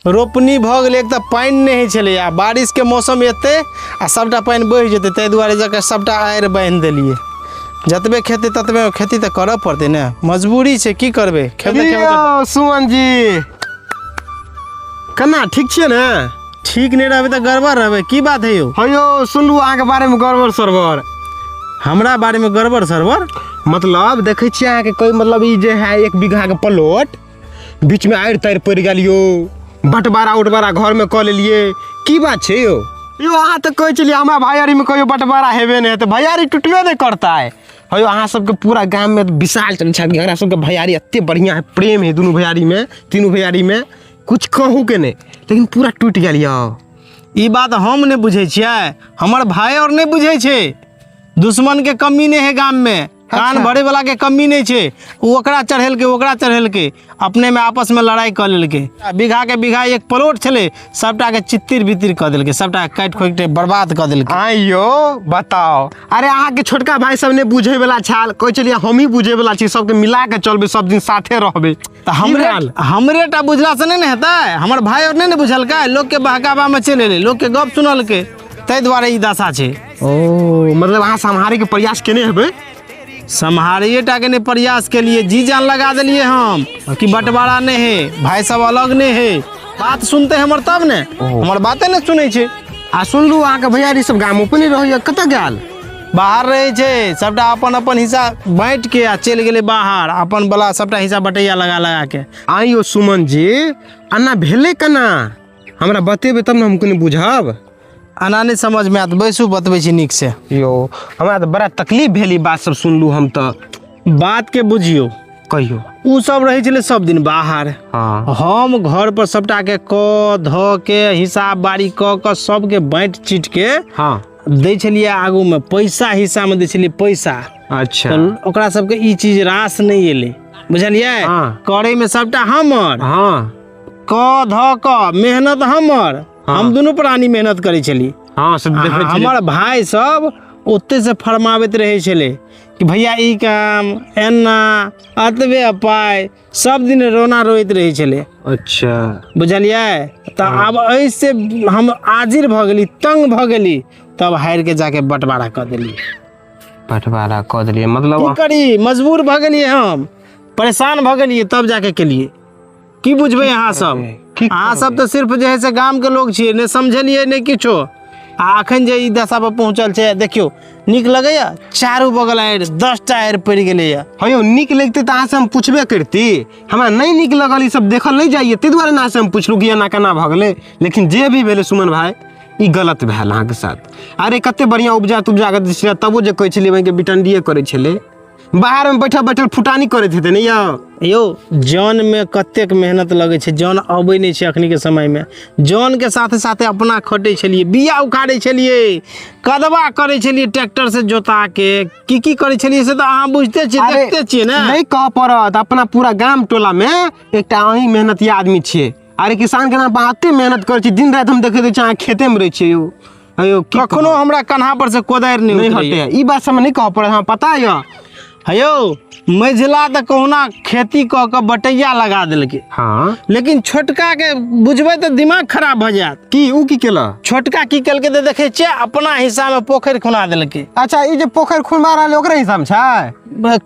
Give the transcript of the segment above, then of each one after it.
रोपनी भ गेलै एक तऽ पानि नहीं छलै आ बारिश के मौसम एते आ सबटा पानि बहि जेतै ताहि दुआरे जाके सबटा आड़ि बांधि देलिए। जतबे खेती ततबे खेती तऽ करऽ पड़तै ने, मजबूरी छै की करबै। सुमन जी केना ठीक छियै ने? ठीक नहीं रहबै तऽ गड़बड़ रहबै, की बात है यौ? हयो सुनलू अहाँ के बारे में गड़बड़ सरबर। हमरा बारे में गड़बड़ सरबर मतलब देखे छियै अहाँ के कोई मतलब ई जे है 1 बीघा के प्लॉट बीच में आड़ि ताड़ि पड़ि गेल यो, बंटवारा उटवारा घर में कऽ लेलिए, की बात छै यो? यो अहाँ तो कहै छलिए हमरा भैयारी में कहियो बंटवारा हेबे नहीं तो भैयारी टूटबे नहीं करता है। हयो अहाँ सबके पूरा गांव में विशाल चल छै, हमरा सबके भैयारी एते बढ़िया है, प्रेम है दोनों भैयारी में, तीनों भैयारी में, कुछ कहूँ के नहीं, लेकिन पूरा टूट गेल यो। ई बात हम नहीं बुझे छियै, हमर भाई और नहीं बुझे छै। दुश्मन के कमी नहीं है गांव में, कान भरे वाला के कमी नहीं छे। ओकरा चढ़ेलके अपने में आपस में लड़ाई कर लेलके। बीघा के बीघा 1 प्लॉट छले, सबटा के चित्तिर बित्तिर कर देलके, सबटा काट खोट के बर्बाद कर देलके। आइयो बताओ, अरे अहाँ के छोटका भाई सब ने बुझे वाला छाल, कह चलिए हम ही बुझे वाला छी, सबके मिला के चलबे, सब दिन साथे रहबे। तो हमरे टा बुझला से नहीं हेतै, हमर भाई और नहीं बुझलकै, लोग के बहकावा में चले ले, लोग के गप सुनलके, तै द्वारे ई दशा छै। ओ मतलब अहाँ सम्हारे के प्रयास केने हेबै? सम्हारिए टा के प्रयास के लिए जी जान लगा दिलिए हम कि बंटवारा नहीं है, भाई सब अलग नहीं है। बात सुनते हमर तब ने, हमर बातें नहीं सुनै छै। आ सुनलू अहाँ के भैयारी सब गाम में नहीं रहैया, कतऽ गेल? बाहर रहे छै, सबटा अपन अपन हिस्सा बांट के आ चल गेले बाहर, अपन वाला सबटा हिस्सा बटैया लगा लगा के। आइयो सुमन जी अन्ना भेले केना, हमरा बतेबे तब ना हम कनी बुझब। आना नहीं समझ में आत, बैसू बतबै छी नीक से। यो हमरा तो बड़ा तकलीफ भेली बात सब सुनलू हम तो। बात के बुझियो, कहियो उ सब रहे छले सब दिन बाहर। हाँ। हम घर पर सबटा के क ध के हिसाब बारी क सबके बांट चीट के हाँ दै छलिए आगू में, पैसा हिस्सा में दै छलिए पैसा। अच्छा तो ओकरा सबके ई चीज रास नहीं एले, बुझलिए? हाँ। करे में सबटा हमर, हाँ क ध क मेहनत हमर। हाँ। हम दोनों प्राणी मेहनत करे छली। हाँ सब देखे छलिए। हमर भाई सब ओते से फरमावत रहे छले कि भैया ई काम एना अतबे पाई, सब दिन रोना रोइत रहे छले। अच्छा बुझलिए? तो अब ऐसे हम आजिर भ गेली, तंग भ गेली, तब हार के जाके बंटवारा कर देली। बंटवारा कर देलिए मतलब की करी, मजबूर भ गेलिए, हम परेशान भ गेलिए, तब जाके केलिए। की बुझबे अहाँ सब? अहाँ सब तो सिर्फ जे है से गांव के लोग छिए, ने समझलिए ने किछो। आ अखन जे ई दशा पर पहुंचल छै, देखियो निक लगैया, चारू बगल आड़ि 10टा आड़ि पड़ गेलै या। हयो निक लगते तो अहाँ से हम पूछबे करती, हमरा नहीं निक लगल, ई सब देखल नहीं जाइए, ते द्वारे ना से हम पूछलू कि एना केना भ गेलै। लेकिन जे भी भेलै सुमन भाई, ई गलत भेल अहाँ के साथ। अरे कते बढ़िया उपजा तुबजा के दिस, तबो जे कहै छलिए के बिटंडिए करे छले, बाहर में बैठल बैठल फुटानी करैत हेतै नहीं यो? जौन में कतेक मेहनत लगे छै, जौन अबै नहीं छै अखनी के समय में। जौन के साथे साथे अपना खटे छलिए, बिया उखाड़े छलिए, कदवा करे छलिए ट्रैक्टर से जोता के, की करे छलिए से तो अहाँ बुझते छिए, देखते छिए ना। नहीं कह पड़त, अपना पूरा गांव टोला में एकटा अहीं मेहनती आदमी छिए। अरे किसान के नाम पर एते मेहनत करे छी, दिन रात हम देखे छी अहाँ खेते में रहे छिए यो। हयो कखनो हमरा कन्हा पर से कोदारि नहीं हटे, ई बात सब नहीं कह पड़त, हमरा पता है। हयो मझिला तो कहुना खेती क के बटैया लगा देलके। हाँ लेकिन छोटका के बुझबे तो दिमाग खराब भ जात। की उ की केला? छोटका की केलके तो देखे छिए, अपना हिस्सा में पोखर खुना देलके। अच्छा ई जे पोखर खुनवा रहले ओकरे हिस्सा में छै?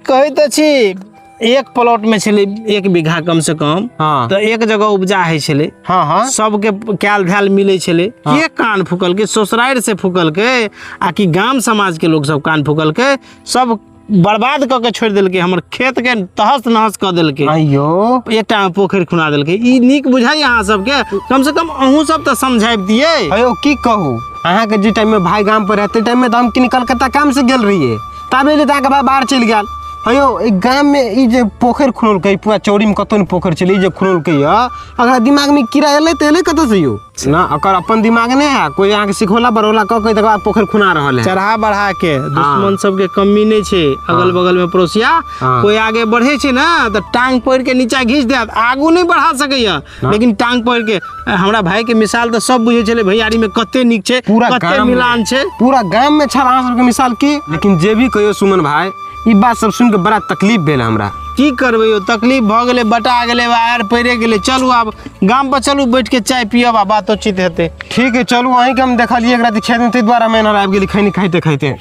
कहै त छी, एक प्लॉट में छले 1 बीघा कम से कम। हाँ। तो एक जगह उपजा है छले। हाँ हाँ सबके कैल धैल मिले छले। हाँ। के कान फूकल के, ससुराइर से फूकल के, आ कि गांव समाज के लोग सब कान फूकल के, सब बर्बाद क के छोड़ देलके, हमर खेत के तहस नहस क देलके। अयो एकटा में पोखर खुना देलके। ई नीक बुझाई अहाँ सबके? कम से कम अहूँ सब तो समझाइब दिए। अयो की कहू, अहाँ के जे टाइम में भाई गांव पर रहते टाइम में तो हम कि कलकत्ता काम से गेल रहिए, तब ले अहाँ के भाई बाहर चल गेल। हयो एक गांव में ई जे पोखर खुनलकै, पूरा चौड़ी में कतौ पोखर छलै, जे खुनलकै या, अगर दिमाग में कीड़ा एले त एले कतौ से यो ना, ओकर अपन दिमाग नहीं है, कोई आके सिखोला बरोला क के तकर बाद पोखर खुना रहल है। चढ़ा बढ़ा के दुश्मन सबके कमी नहीं छे, अगल बगल में पड़ोसिया कोई आगे बढ़े छे ना तो टांग पकड़ के नीचा घींच देत, आगू नहीं बढ़ा सकैया, लेकिन टांग पकड़ के। हमरा भाई के मिसाल तो सब बुझे छले, भैयारी में कते निक छे, कते मिलान छे, पूरा गांव में छल अहाँ सबके मिसाल की। लेकिन जे भी कहियो सुमन भाई, ई बात सब सुन के बड़ा तकलीफ भेल हमरा। की करबै यौ, तकलीफ भऽ गेलै, बटा गेलै, आयर पड़ि गेलै। चलू आब गाम पर चलू, बैठ के चाय पियब आ बातोचीत हेतै। ठीक है चलू, अहीं के हम देखलिए एकरा खेत में, ताहि दुआरे हम एना आबि गेली खैनी खाइते खाइते।